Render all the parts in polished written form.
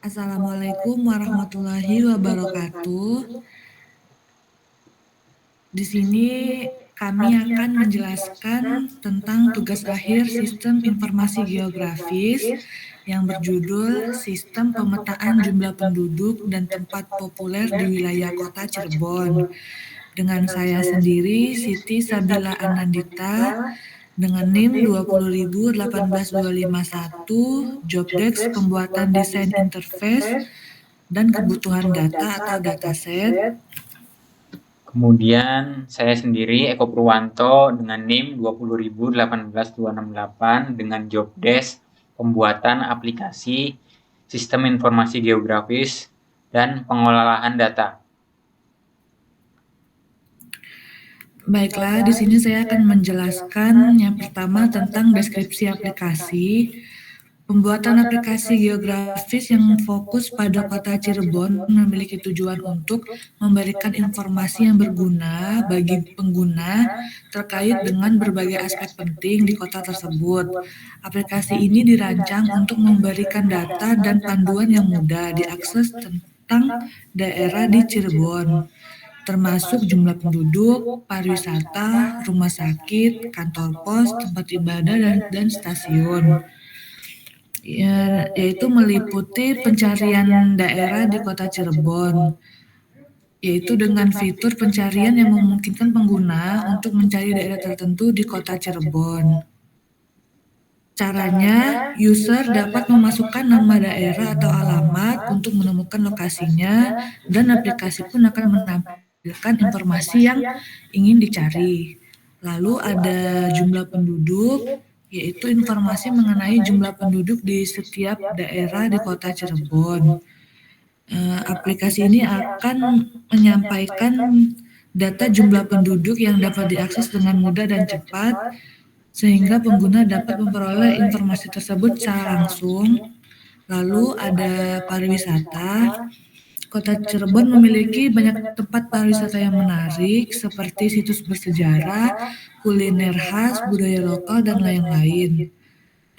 Assalamualaikum warahmatullahi wabarakatuh. Di sini kami akan menjelaskan tentang tugas akhir Sistem Informasi Geografis yang berjudul Sistem Pemetaan Jumlah Penduduk dan Tempat Populer di Wilayah Kota Cirebon. Dengan saya sendiri, Siti Sabila Anandita, dengan NIM 20.18251, Jobdesk Pembuatan Desain Interface, dan kebutuhan data atau dataset. Kemudian saya sendiri Eko Purwanto dengan NIM 20.18268 dengan Jobdesk Pembuatan Aplikasi Sistem Informasi Geografis dan Pengolahan Data. Baiklah, di sini saya akan menjelaskan yang pertama tentang deskripsi aplikasi. Pembuatan aplikasi geografis yang fokus pada kota Cirebon memiliki tujuan untuk memberikan informasi yang berguna bagi pengguna terkait dengan berbagai aspek penting di kota tersebut. Aplikasi ini dirancang untuk memberikan data dan panduan yang mudah diakses tentang daerah di Cirebon, termasuk jumlah penduduk, pariwisata, rumah sakit, kantor pos, tempat ibadah, dan stasiun. Yaitu meliputi pencarian daerah di kota Cirebon, yaitu dengan fitur pencarian yang memungkinkan pengguna untuk mencari daerah tertentu di kota Cirebon. Caranya, user dapat memasukkan nama daerah atau alamat untuk menemukan lokasinya, dan aplikasi pun akan menampilkan informasi yang ingin dicari. Lalu ada jumlah penduduk, yaitu informasi mengenai jumlah penduduk di setiap daerah di kota Cirebon. Aplikasi ini akan menyampaikan data jumlah penduduk yang dapat diakses dengan mudah dan cepat, sehingga pengguna dapat memperoleh informasi tersebut secara langsung. Lalu ada pariwisata. Kota Cirebon memiliki banyak tempat pariwisata yang menarik, seperti situs bersejarah, kuliner khas, budaya lokal, dan lain-lain.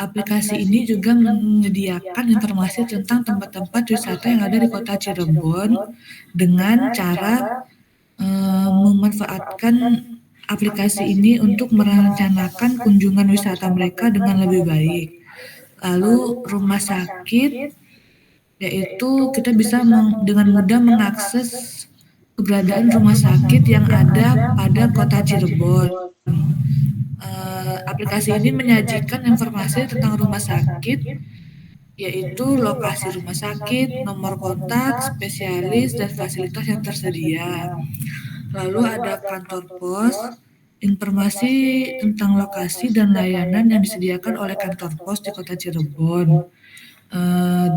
Aplikasi ini juga menyediakan informasi tentang tempat-tempat wisata yang ada di kota Cirebon dengan cara memanfaatkan aplikasi ini untuk merencanakan kunjungan wisata mereka dengan lebih baik. Lalu rumah sakit, yaitu kita bisa dengan mudah mengakses keberadaan rumah sakit yang ada pada kota Cirebon. Aplikasi ini menyajikan informasi tentang rumah sakit, yaitu lokasi rumah sakit, nomor kontak, spesialis, dan fasilitas yang tersedia. Lalu ada kantor pos, informasi tentang lokasi dan layanan yang disediakan oleh kantor pos di kota Cirebon.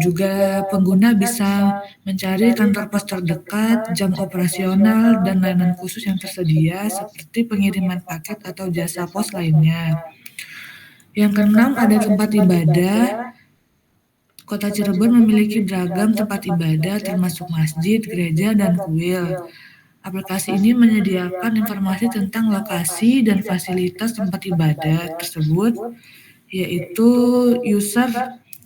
Juga pengguna bisa mencari kantor pos terdekat, jam operasional, dan layanan khusus yang tersedia seperti pengiriman paket atau jasa pos lainnya. Yang keenam ada tempat ibadah. Kota Cirebon memiliki beragam tempat ibadah termasuk masjid, gereja, dan kuil. Aplikasi ini menyediakan informasi tentang lokasi dan fasilitas tempat ibadah tersebut, yaitu user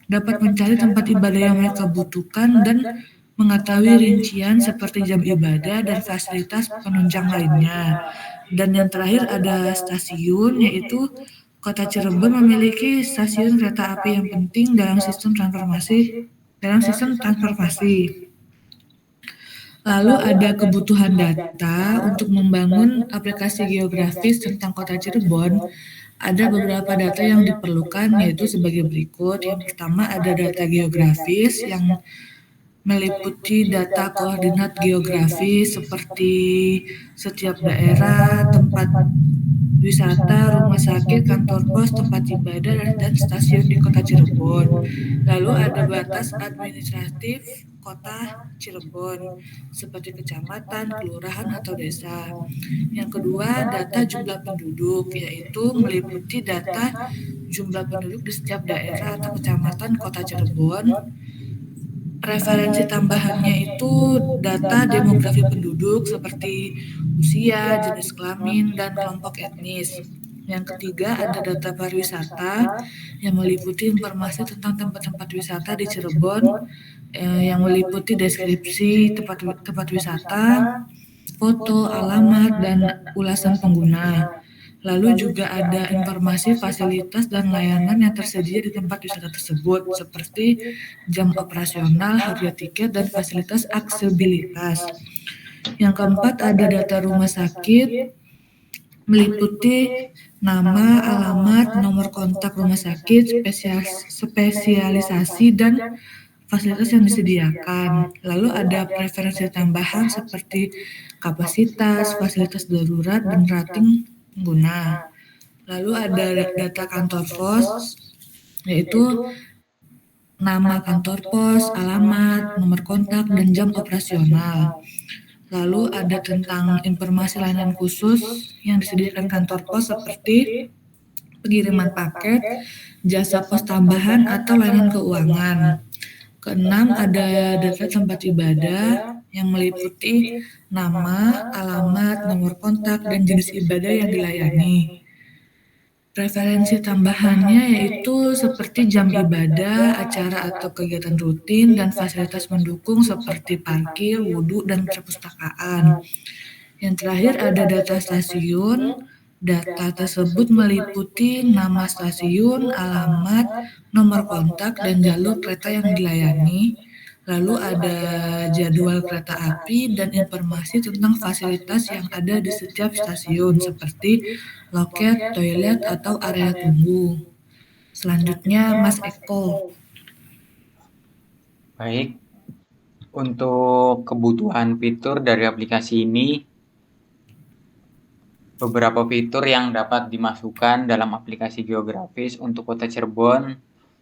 dapat mencari tempat ibadah yang mereka butuhkan dan mengetahui rincian seperti jam ibadah dan fasilitas penunjang lainnya. Dan yang terakhir ada stasiun, yaitu Kota Cirebon memiliki stasiun kereta api yang penting dalam sistem transportasi. Lalu ada kebutuhan data untuk membangun aplikasi geografis tentang Kota Cirebon. Ada beberapa data yang diperlukan, yaitu sebagai berikut. Yang pertama ada data geografis yang meliputi data koordinat geografis seperti setiap daerah, tempat wisata, rumah sakit, kantor pos, tempat ibadah, dan stasiun di kota Cirebon. Lalu ada batas administratif kota Cirebon, seperti kecamatan, kelurahan, atau desa. Yang kedua, data jumlah penduduk, yaitu meliputi data jumlah penduduk di setiap daerah atau kecamatan kota Cirebon. Referensi tambahannya itu data demografi penduduk seperti usia, jenis kelamin, dan kelompok etnis. Yang ketiga ada data pariwisata yang meliputi informasi tentang tempat-tempat wisata di Cirebon, yang meliputi deskripsi tempat wisata, foto, alamat, dan ulasan pengguna. Lalu juga ada informasi fasilitas dan layanan yang tersedia di tempat wisata tersebut, seperti jam operasional, harga tiket, dan fasilitas aksesibilitas. Yang keempat ada data rumah sakit, meliputi nama, alamat, nomor kontak rumah sakit, spesialisasi, dan fasilitas yang disediakan. Lalu ada preferensi tambahan seperti kapasitas, fasilitas darurat, dan rating pengguna. Lalu ada data kantor pos, yaitu nama kantor pos, alamat, nomor kontak, dan jam operasional. Lalu ada tentang informasi layanan khusus yang disediakan kantor pos seperti pengiriman paket, jasa pos tambahan, atau layanan keuangan. Keenam, ada data tempat ibadah yang meliputi nama, alamat, nomor kontak, dan jenis ibadah yang dilayani. Preferensi tambahannya yaitu seperti jam ibadah, acara atau kegiatan rutin, dan fasilitas mendukung seperti parkir, wudhu, dan perpustakaan. Yang terakhir ada data stasiun. Data tersebut meliputi nama stasiun, alamat, nomor kontak, dan jalur kereta yang dilayani. Lalu ada jadwal kereta api dan informasi tentang fasilitas yang ada di setiap stasiun seperti loket, toilet, atau area tunggu. Selanjutnya Mas Eko. Baik, untuk kebutuhan fitur dari aplikasi ini, beberapa fitur yang dapat dimasukkan dalam aplikasi geografis untuk Kota Cirebon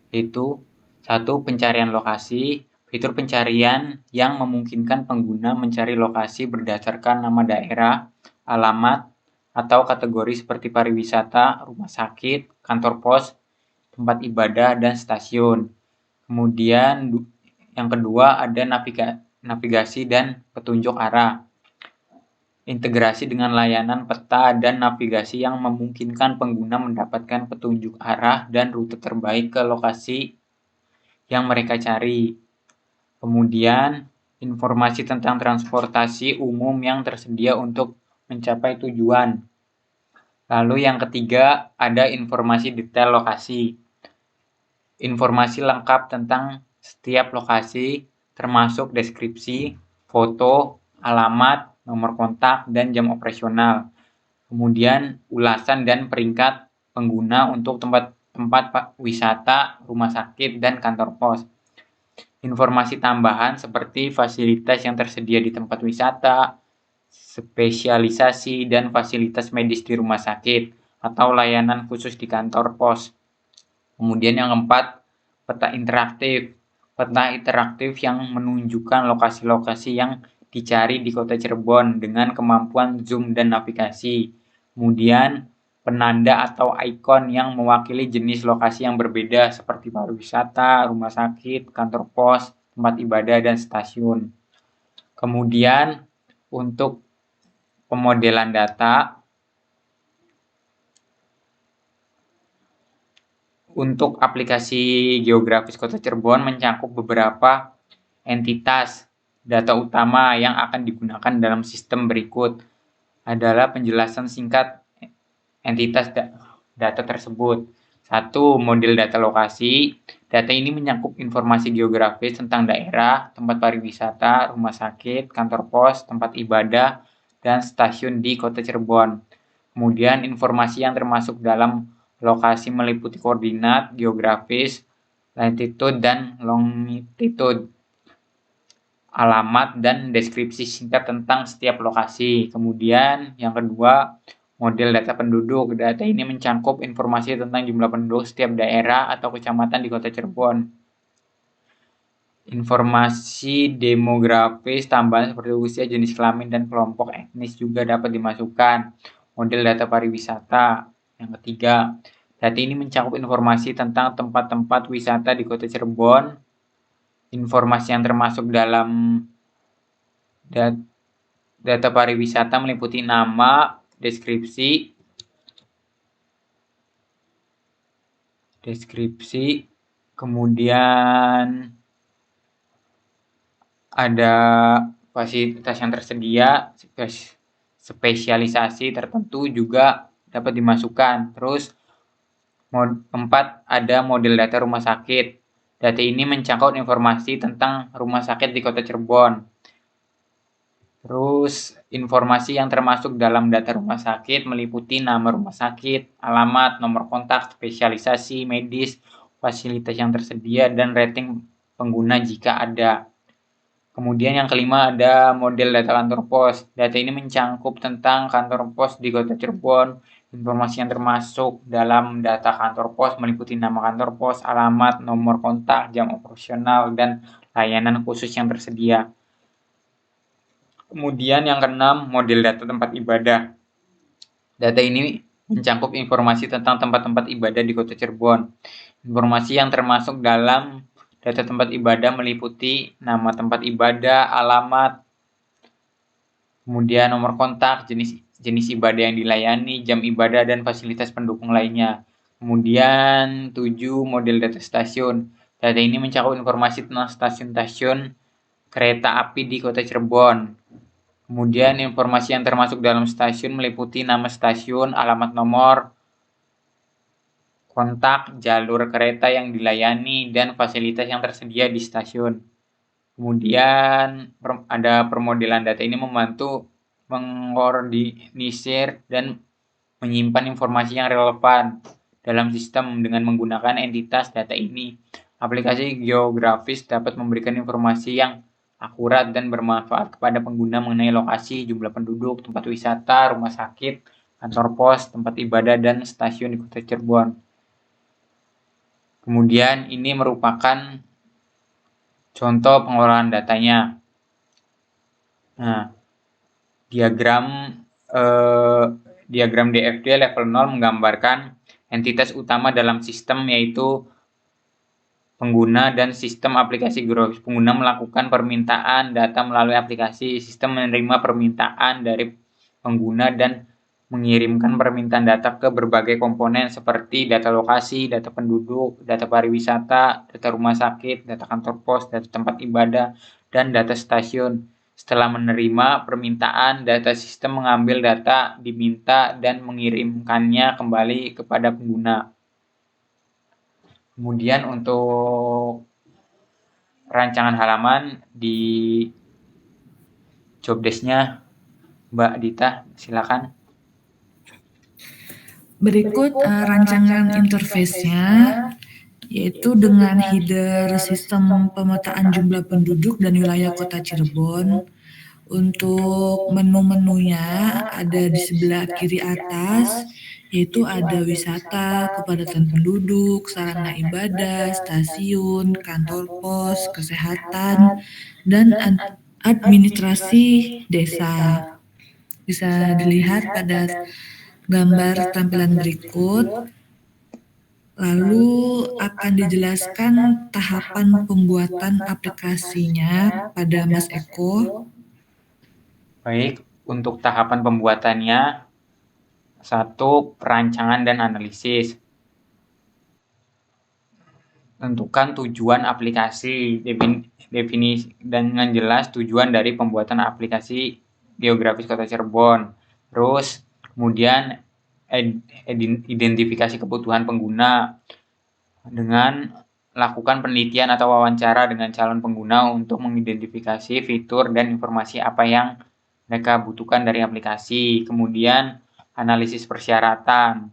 yaitu 1. Pencarian lokasi. Fitur pencarian yang memungkinkan pengguna mencari lokasi berdasarkan nama daerah, alamat, atau kategori seperti pariwisata, rumah sakit, kantor pos, tempat ibadah, dan stasiun. Kemudian yang kedua ada navigasi dan petunjuk arah. Integrasi dengan layanan peta dan navigasi yang memungkinkan pengguna mendapatkan petunjuk arah dan rute terbaik ke lokasi yang mereka cari. Kemudian, informasi tentang transportasi umum yang tersedia untuk mencapai tujuan. Lalu yang ketiga, ada informasi detail lokasi. Informasi lengkap tentang setiap lokasi, termasuk deskripsi, foto, alamat, nomor kontak, dan jam operasional. Kemudian, ulasan dan peringkat pengguna untuk tempat wisata, rumah sakit, dan kantor pos. Informasi tambahan seperti fasilitas yang tersedia di tempat wisata, spesialisasi, dan fasilitas medis di rumah sakit, atau layanan khusus di kantor pos. Kemudian yang keempat, peta interaktif. Peta interaktif yang menunjukkan lokasi-lokasi yang dicari di Kota Cirebon dengan kemampuan zoom dan navigasi. Kemudian penanda atau ikon yang mewakili jenis lokasi yang berbeda seperti pariwisata, rumah sakit, kantor pos, tempat ibadah, dan stasiun. Kemudian untuk pemodelan data, untuk aplikasi geografis Kota Cirebon mencakup beberapa entitas data utama yang akan digunakan dalam sistem berikut adalah penjelasan singkat entitas data tersebut. 1. Model data lokasi. Data ini menyangkut informasi geografis tentang daerah, tempat pariwisata, rumah sakit, kantor pos, tempat ibadah, dan stasiun di Kota Cirebon. Kemudian informasi yang termasuk dalam lokasi meliputi koordinat geografis, latitude dan longitude, alamat, dan deskripsi singkat tentang setiap lokasi. Kemudian yang kedua, model data penduduk. Data ini mencakup informasi tentang jumlah penduduk setiap daerah atau kecamatan di Kota Cirebon. Informasi demografis tambahan seperti usia, jenis kelamin, dan kelompok etnis juga dapat dimasukkan. Model data pariwisata. Yang ketiga, data ini mencakup informasi tentang tempat-tempat wisata di Kota Cirebon. Informasi yang termasuk dalam data pariwisata meliputi nama, deskripsi, deskripsi, kemudian ada fasilitas yang tersedia, spesialisasi tertentu juga dapat dimasukkan. Terus 4, ada model data rumah sakit. Data ini mencakup informasi tentang rumah sakit di Kota Cirebon. Terus informasi yang termasuk dalam data rumah sakit meliputi nama rumah sakit, alamat, nomor kontak, spesialisasi medis, fasilitas yang tersedia, dan rating pengguna jika ada. Kemudian yang kelima ada model data kantor pos. Data ini mencakup tentang kantor pos di Kota Cirebon. Informasi yang termasuk dalam data kantor pos meliputi nama kantor pos, alamat, nomor kontak, jam operasional, dan layanan khusus yang tersedia. Kemudian yang keenam, model data tempat ibadah. Data ini mencakup informasi tentang tempat-tempat ibadah di Kota Cirebon. Informasi yang termasuk dalam data tempat ibadah meliputi nama tempat ibadah, alamat, kemudian nomor kontak, jenis ibadah yang dilayani, jam ibadah, dan fasilitas pendukung lainnya. Kemudian 7, model data stasiun. Data ini mencakup informasi tentang stasiun-stasiun kereta api di Kota Cirebon. Kemudian informasi yang termasuk dalam stasiun meliputi nama stasiun, alamat, nomor kontak, jalur kereta yang dilayani, dan fasilitas yang tersedia di stasiun. Kemudian ada permodelan data ini membantu mengorganisir dan menyimpan informasi yang relevan dalam sistem dengan menggunakan entitas data ini. Aplikasi geografis dapat memberikan informasi yang akurat dan bermanfaat kepada pengguna mengenai lokasi, jumlah penduduk, tempat wisata, rumah sakit, kantor pos, tempat ibadah, dan stasiun di Kota Cirebon. Kemudian ini merupakan contoh pengelolaan datanya. Nah, diagram DFD level 0 menggambarkan entitas utama dalam sistem, yaitu pengguna dan sistem aplikasi geografis. Pengguna melakukan permintaan data melalui aplikasi. Sistem menerima permintaan dari pengguna dan mengirimkan permintaan data ke berbagai komponen seperti data lokasi, data penduduk, data pariwisata, data rumah sakit, data kantor pos, data tempat ibadah, dan data stasiun. Setelah menerima permintaan, data sistem mengambil data diminta dan mengirimkannya kembali kepada pengguna. Kemudian untuk rancangan halaman di job desk-nya, Mbak Dita, silakan. Berikut rancangan interface-nya, yaitu dengan header sistem pemetaan jumlah penduduk dan wilayah Kota Cirebon. Untuk menu-menunya ada di sebelah kiri atas, yaitu ada wisata, kepadatan penduduk, sarana ibadah, stasiun, kantor pos, kesehatan, dan administrasi desa. Bisa dilihat pada gambar tampilan berikut. Lalu akan dijelaskan tahapan pembuatan aplikasinya pada Mas Eko. Baik, untuk tahapan pembuatannya, 1. Perancangan dan analisis. Tentukan tujuan aplikasi, definisi dengan jelas tujuan dari pembuatan aplikasi geografis Kota Cirebon. Terus kemudian identifikasi kebutuhan pengguna dengan lakukan penelitian atau wawancara dengan calon pengguna untuk mengidentifikasi fitur dan informasi apa yang mereka butuhkan dari aplikasi. Kemudian analisis persyaratan.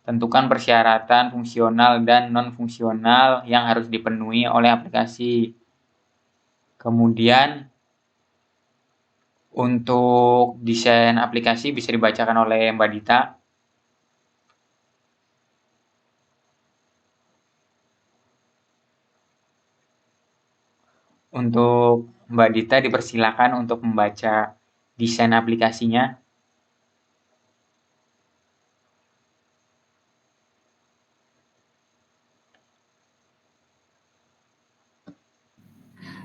Tentukan persyaratan fungsional dan non-fungsional yang harus dipenuhi oleh aplikasi. Kemudian untuk desain aplikasi bisa dibacakan oleh Mbak Dita. Untuk Mbak Dita dipersilakan untuk membaca desain aplikasinya.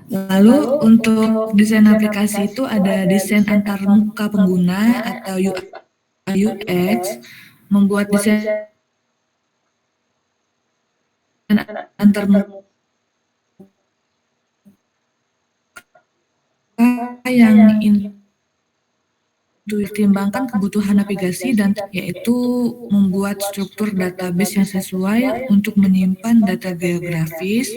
Lalu untuk desain aplikasi itu ada desain antar muka pengguna atau UI UX, membuat desain antar muka yang dipertimbangkan kebutuhan navigasi dan yaitu membuat struktur database yang sesuai untuk menyimpan data geografis,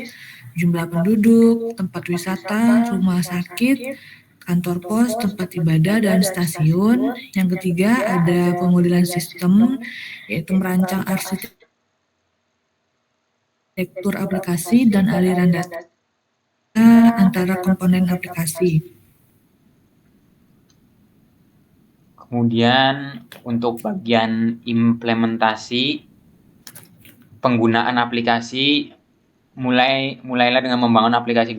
jumlah penduduk, tempat wisata, rumah sakit, kantor pos, tempat ibadah, dan stasiun. Yang ketiga ada pemodelan sistem, yaitu merancang arsitektur aplikasi dan aliran data antara komponen aplikasi. Kemudian untuk bagian implementasi penggunaan aplikasi, mulailah dengan membangun aplikasi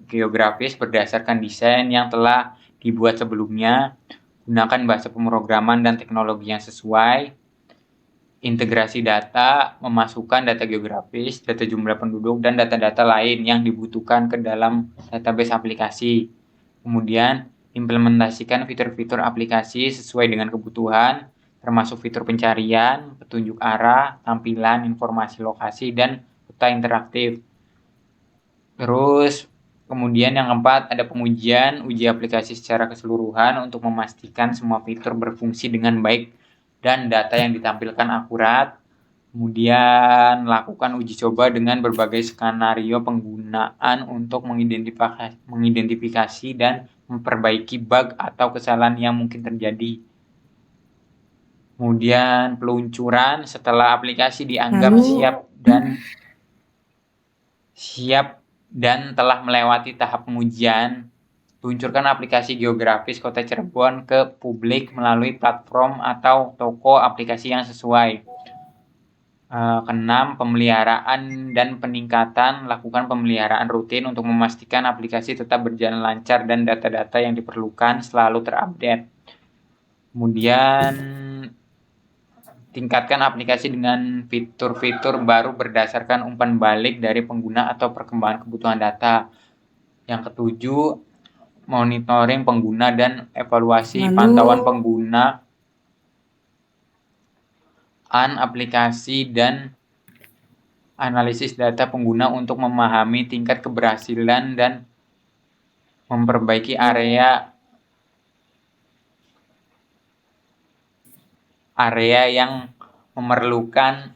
geografis berdasarkan desain yang telah dibuat sebelumnya. Gunakan bahasa pemrograman dan teknologi yang sesuai. Integrasi data, memasukkan data geografis, data jumlah penduduk, dan data-data lain yang dibutuhkan ke dalam database aplikasi. Kemudian implementasikan fitur-fitur aplikasi sesuai dengan kebutuhan, termasuk fitur pencarian, petunjuk arah, tampilan, informasi lokasi, dan peta interaktif. Terus kemudian yang keempat ada pengujian, uji aplikasi secara keseluruhan untuk memastikan semua fitur berfungsi dengan baik dan data yang ditampilkan akurat. Kemudian lakukan uji coba dengan berbagai skenario penggunaan untuk mengidentifikasi dan memperbaiki bug atau kesalahan yang mungkin terjadi. Kemudian peluncuran setelah aplikasi dianggap siap dan telah melewati tahap pengujian, luncurkan aplikasi geografis Kota Cirebon ke publik melalui platform atau toko aplikasi yang sesuai. Keenam, pemeliharaan dan peningkatan. Lakukan pemeliharaan rutin untuk memastikan aplikasi tetap berjalan lancar dan data-data yang diperlukan selalu terupdate. Kemudian tingkatkan aplikasi dengan fitur-fitur baru berdasarkan umpan balik dari pengguna atau perkembangan kebutuhan data. Yang ketujuh, monitoring pengguna dan evaluasi pantauan pengguna aplikasi dan analisis data pengguna untuk memahami tingkat keberhasilan dan memperbaiki area yang memerlukan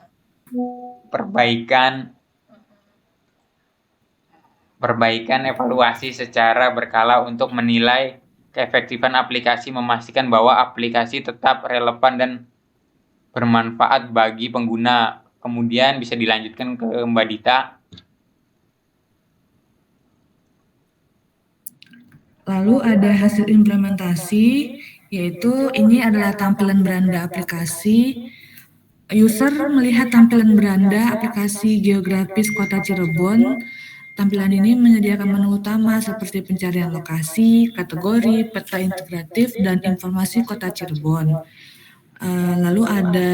perbaikan evaluasi secara berkala untuk menilai keefektifan aplikasi, memastikan bahwa aplikasi tetap relevan dan bermanfaat bagi pengguna. Kemudian bisa dilanjutkan ke Mbak Dita. Lalu ada hasil implementasi, yaitu ini adalah tampilan beranda aplikasi. User melihat tampilan beranda aplikasi geografis Kota Cirebon. Tampilan ini menyediakan menu utama seperti pencarian lokasi, kategori, peta integratif, dan informasi Kota Cirebon. Lalu ada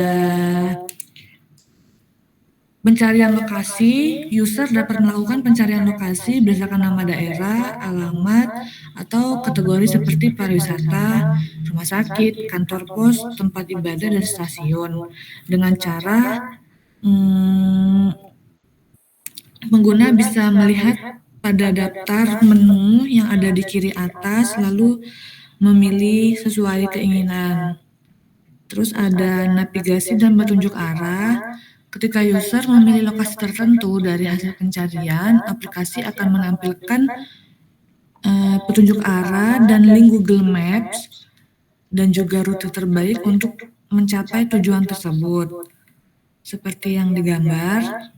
pencarian lokasi. User dapat melakukan pencarian lokasi berdasarkan nama daerah, alamat, atau kategori seperti pariwisata, rumah sakit, kantor pos, tempat ibadah, dan stasiun. Dengan cara pengguna bisa melihat pada daftar menu yang ada di kiri atas, lalu memilih sesuai keinginan. Terus ada navigasi dan petunjuk arah. Ketika user memilih lokasi tertentu dari hasil pencarian, aplikasi akan menampilkan petunjuk arah dan link Google Maps dan juga rute terbaik untuk mencapai tujuan tersebut. Seperti yang digambar.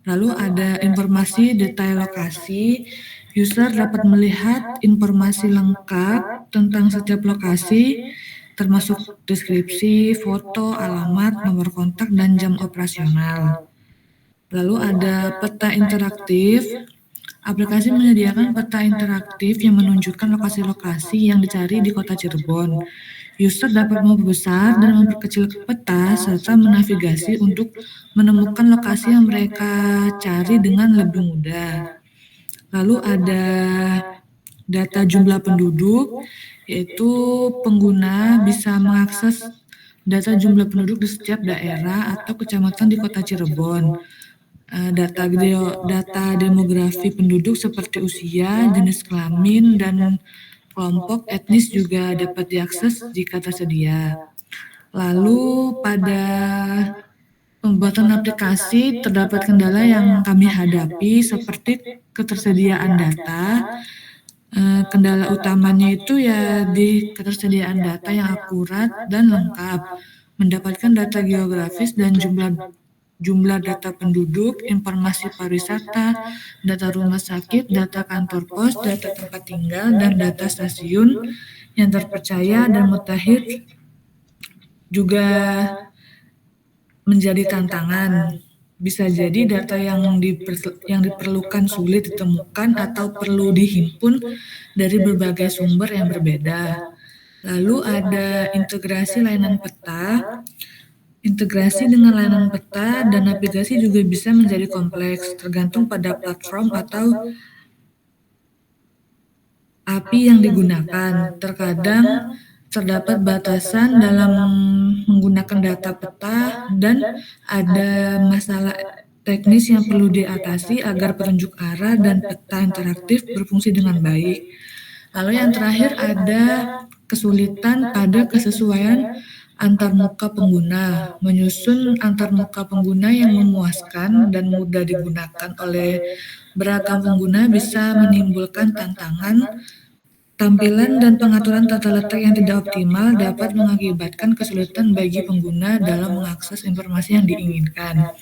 Lalu ada informasi detail lokasi. User dapat melihat informasi lengkap tentang setiap lokasi, termasuk deskripsi, foto, alamat, nomor kontak, dan jam operasional. Lalu ada peta interaktif. Aplikasi menyediakan peta interaktif yang menunjukkan lokasi-lokasi yang dicari di Kota Cirebon. User dapat membesar dan memperkecil peta serta menavigasi untuk menemukan lokasi yang mereka cari dengan lebih mudah. Lalu ada data jumlah penduduk, yaitu pengguna bisa mengakses data jumlah penduduk di setiap daerah atau kecamatan di Kota Cirebon. data demografi penduduk seperti usia, jenis kelamin, dan kelompok etnis juga dapat diakses jika tersedia. Lalu pada pembuatan aplikasi terdapat kendala yang kami hadapi seperti ketersediaan data. Kendala utamanya itu ya di ketersediaan data yang akurat dan lengkap, mendapatkan data geografis dan jumlah data penduduk, informasi pariwisata, data rumah sakit, data kantor pos, data tempat tinggal, dan data stasiun yang terpercaya dan mutakhir juga menjadi tantangan. Bisa jadi data yang diperlukan sulit ditemukan atau perlu dihimpun dari berbagai sumber yang berbeda. Lalu ada integrasi layanan peta. Integrasi dengan layanan peta dan navigasi juga bisa menjadi kompleks, tergantung pada platform atau API yang digunakan. Terkadang terdapat batasan dalam menggunakan data peta dan ada masalah teknis yang perlu diatasi agar penunjuk arah dan peta interaktif berfungsi dengan baik. Lalu yang terakhir ada kesulitan pada kesesuaian antarmuka pengguna. Menyusun antarmuka pengguna yang memuaskan dan mudah digunakan oleh beragam pengguna bisa menimbulkan tantangan. Tampilan dan pengaturan tata letak yang tidak optimal dapat mengakibatkan kesulitan bagi pengguna dalam mengakses informasi yang diinginkan.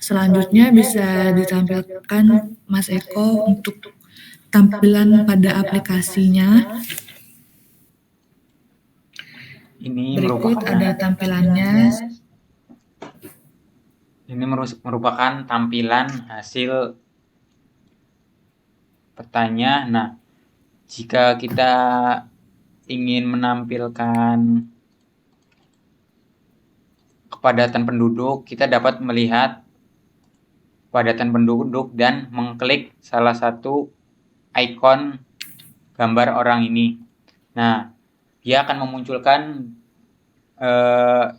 Selanjutnya bisa ditampilkan Mas Eko untuk tampilan pada aplikasinya. Ini Berikut ada tampilannya. Ini merupakan tampilan hasil petanya. Nah, jika kita ingin menampilkan kepadatan penduduk, kita dapat melihat kepadatan penduduk dan mengklik salah satu ikon gambar orang ini. Nah, dia akan memunculkan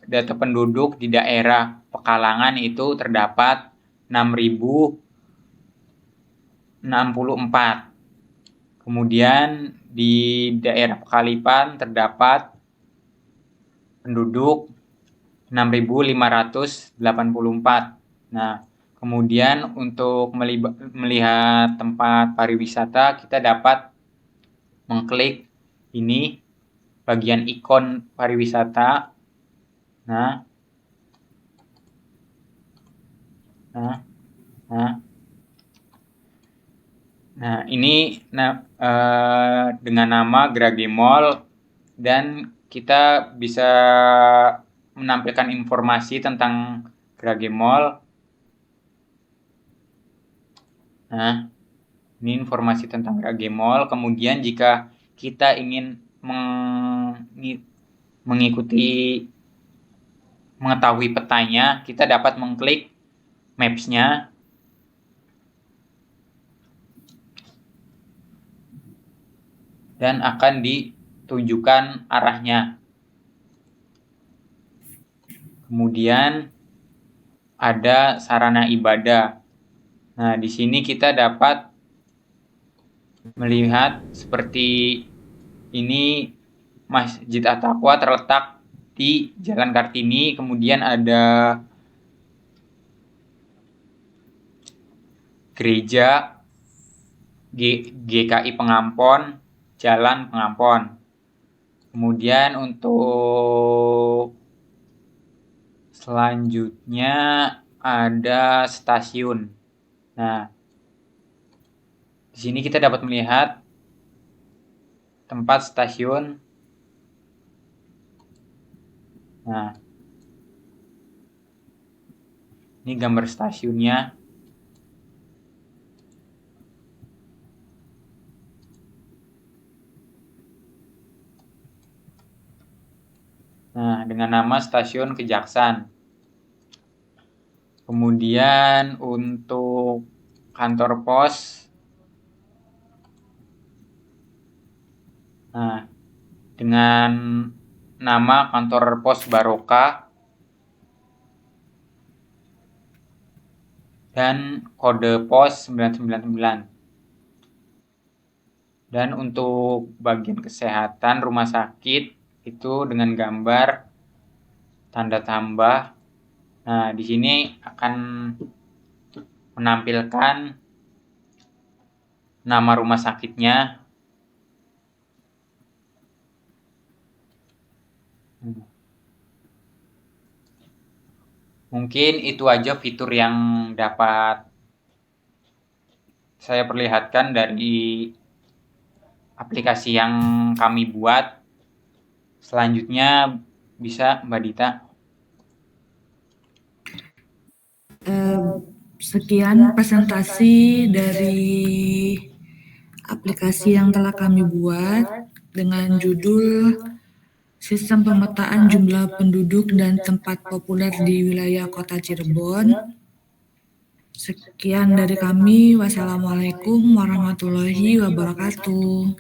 data penduduk di daerah Pekalongan itu terdapat 6.064. Kemudian di daerah Pekalipan terdapat penduduk 6.584. Nah, kemudian untuk melihat tempat pariwisata, kita dapat mengklik ini bagian ikon pariwisata. Nah, ini dengan nama Grage Mall, dan kita bisa menampilkan informasi tentang Grage Mall. Nah, ini informasi tentang Grage Mall. Kemudian jika kita ingin mengetahui petanya, kita dapat mengklik maps-nya. Dan akan ditunjukkan arahnya. Kemudian ada sarana ibadah. Nah, di sini kita dapat melihat seperti ini, Masjid At-Taqwa terletak di Jalan Kartini. Kemudian ada gereja GKI Pengampon, Jalan Pengampon. Kemudian untuk selanjutnya ada stasiun. Nah, di sini kita dapat melihat tempat stasiun. Nah, ini gambar stasiunnya. Nah, dengan nama Stasiun Kejaksan. Kemudian untuk kantor pos, nah, dengan nama Kantor Pos Barokah. dan kode pos 999. Dan untuk bagian kesehatan rumah sakit itu dengan gambar tanda tambah. Nah, di sini akan menampilkan nama rumah sakitnya. Mungkin itu aja fitur yang dapat saya perlihatkan dari aplikasi yang kami buat. Selanjutnya bisa Mbak Dita. Sekian presentasi dari aplikasi yang telah kami buat dengan judul Sistem Pemetaan Jumlah Penduduk dan Tempat Populer di Wilayah Kota Cirebon. Sekian dari kami. Wassalamualaikum warahmatullahi wabarakatuh.